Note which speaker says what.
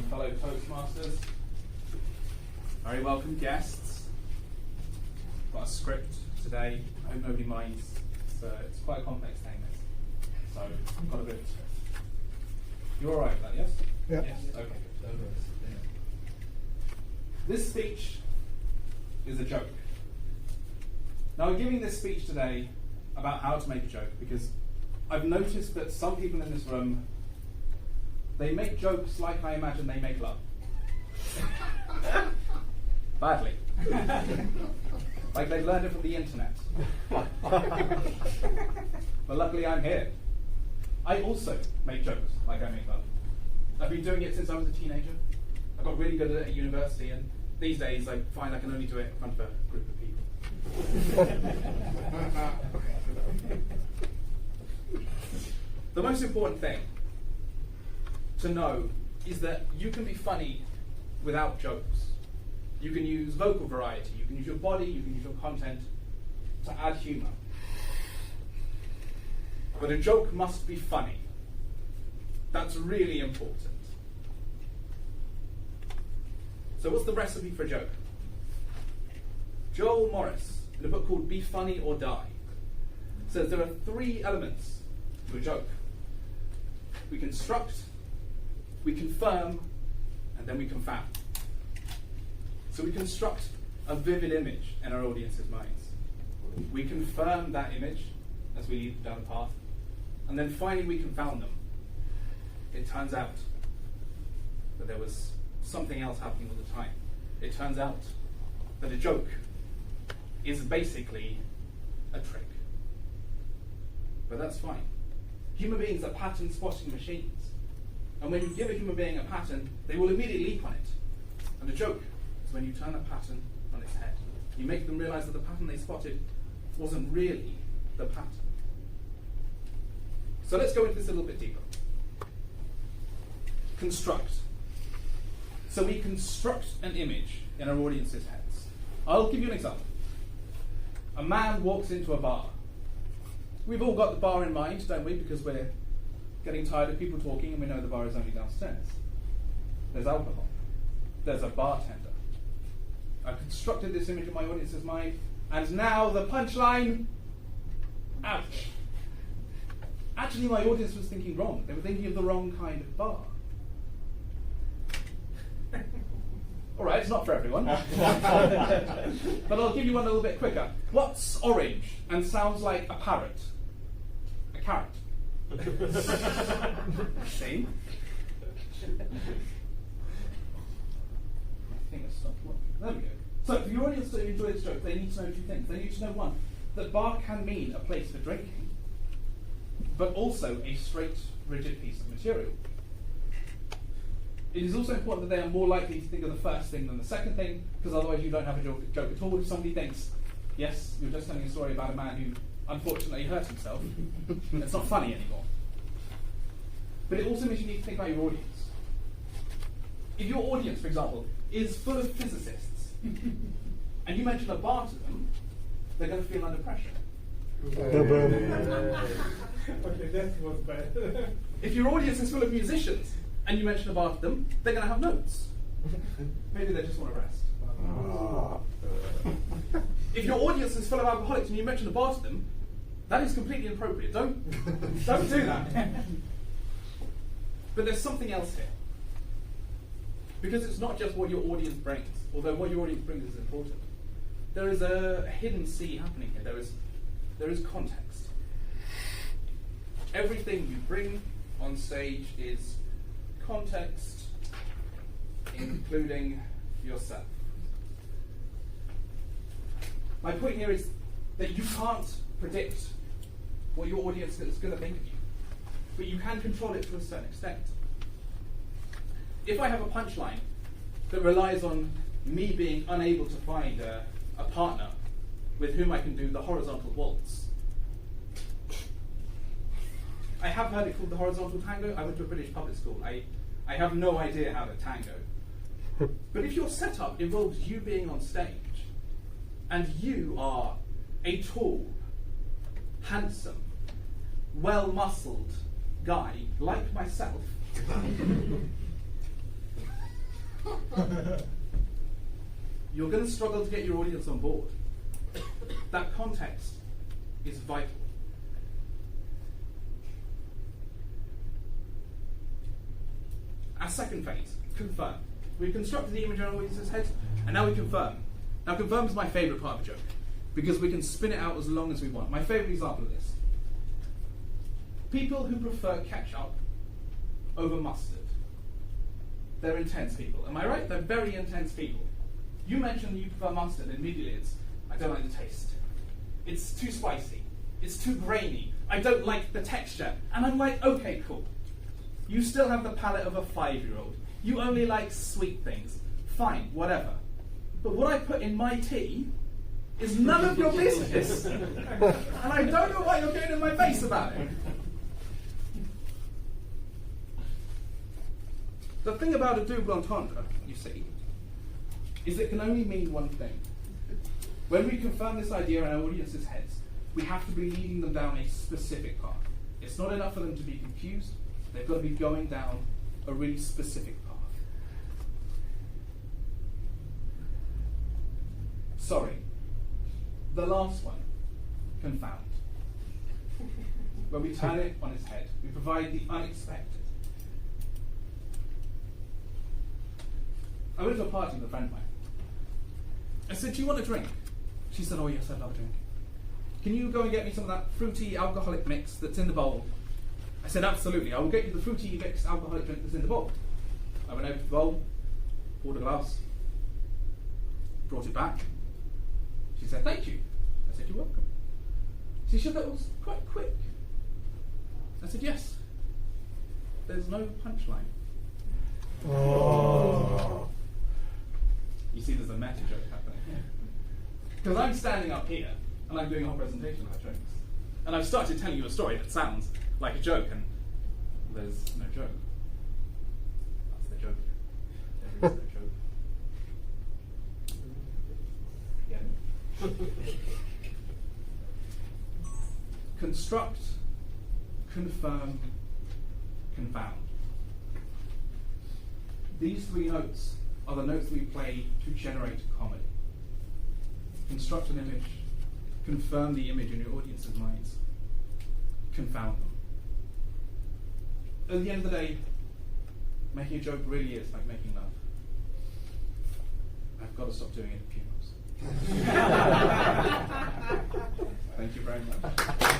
Speaker 1: fellow Toastmasters, very welcome guests. Got a script today. I hope nobody minds. It's quite a complex thing, this. So I've got a bit of a script. You're all right with that, yes?
Speaker 2: Yeah.
Speaker 1: Yes. Okay. Good. This speech is a joke. Now, I'm giving this speech today about how to make a joke because I've noticed that some people in this room, they make jokes like I imagine they make love. Badly. Like they've learned it from the internet. But luckily I'm here. I also make jokes like I make love. I've been doing it since I was a teenager. I got really good at it at university, and these days I find I can only do it in front of a group of people. The most important thing to know is that you can be funny without jokes. You can use vocal variety, you can use your body, you can use your content to add humour. But a joke must be funny. That's really important. So what's the recipe for a joke? Joel Morris, in a book called Be Funny or Die, says there are 3 elements to a joke. We construct, we confirm, and then we confound. So we construct a vivid image in our audience's minds. We confirm that image as we lead them down the path, and then finally we confound them. It turns out that there was something else happening all the time. It turns out that a joke is basically a trick. But that's fine. Human beings are pattern spotting machines. And when you give a human being a pattern, they will immediately leap on it. And a joke is when you turn a pattern on its head. You make them realize that the pattern they spotted wasn't really the pattern. So let's go into this a little bit deeper. Construct. So we construct an image in our audience's heads. I'll give you an example. A man walks into a bar. We've all got the bar in mind, don't we? Because we're getting tired of people talking and we know the bar is only downstairs. There's alcohol. There's a bartender. I've constructed this image in my audience's mind, and now the punchline. Ouch. Actually, my audience was thinking wrong. They were thinking of the wrong kind of bar. All right, it's not for everyone. But I'll give you one a little bit quicker. What's orange and sounds like a parrot? A carrot. See? I think it's stopped working. There we go. So for your audience to enjoy this joke, they need to know 2 things. They need to know, 1, that bar can mean a place for drinking, but also a straight, rigid piece of material. It is also important that they are more likely to think of the first thing than the second thing, because otherwise you don't have a joke at all. If somebody thinks, yes, you're just telling a story about a man who unfortunately hurt himself, it's not funny anymore. But it also means you need to think about your audience. If your audience, for example, is full of physicists, and you mention a bar to them, they're going to feel under pressure.
Speaker 3: Okay, that was bad.
Speaker 1: If your audience is full of musicians, and you mention a bar to them, they're going to have notes. Maybe they just want to rest. If your audience is full of alcoholics and you mention a bar to them, that is completely inappropriate. Don't do that. But there's something else here. Because it's not just what your audience brings, although what your audience brings is important. There is a hidden sea happening here. There is context. Everything you bring on stage is context, including yourself. My point here is that you can't predict what your audience is going to think of you, but you can control it to a certain extent. If I have a punchline that relies on me being unable to find a partner with whom I can do the horizontal waltz, I have heard it called the horizontal tango. I went to a British public school. I have no idea how to tango. But if your setup involves you being on stage, and you are a tall, handsome, well-muscled guy like myself, you're going to struggle to get your audience on board. That context is vital. Our second phase, confirm. We've constructed the image in our audience's head, and now we confirm. Now, confirm is my favourite part of a joke, because we can spin it out as long as we want. My favourite example of this. People who prefer ketchup over mustard. They're intense people. Am I right? They're very intense people. You mentioned that you prefer mustard, and immediately it's, I don't like the taste. It's too spicy. It's too grainy. I don't like the texture. And I'm like, okay, cool. You still have the palate of a 5-year-old. You only like sweet things. Fine, whatever. But what I put in my tea is none of your business. And I don't know why you're getting in my face about it. The thing about a double entendre, you see, is it can only mean one thing. When we confirm this idea in our audience's heads, we have to be leading them down a specific path. It's not enough for them to be confused. They've got to be going down a really specific path. Sorry. The last one, confound. When we turn it on its head, we provide the unexpected. I went to a party with a friend of mine. I said, do you want a drink? She said, oh yes, I'd love a drink. Can you go and get me some of that fruity alcoholic mix that's in the bowl? I said, absolutely, I will get you the fruity mixed alcoholic drink that's in the bowl. I went over to the bowl, poured a glass, brought it back. She said, thank you. I said, you're welcome. She said, that was quite quick. I said, yes. There's no punchline.
Speaker 2: Oh.
Speaker 1: You see, there's a meta joke happening. Because I'm standing up here, and I'm doing a whole presentation about jokes. And I've started telling you a story that sounds like a joke, and there's no joke. That's the joke. There is no joke. Yeah. Construct, confirm, confound. These 3 notes are the notes that we play to generate comedy. Construct an image, confirm the image in your audience's minds, confound them. At the end of the day, making a joke really is like making love. I've got to stop doing it at funerals. Thank you very much.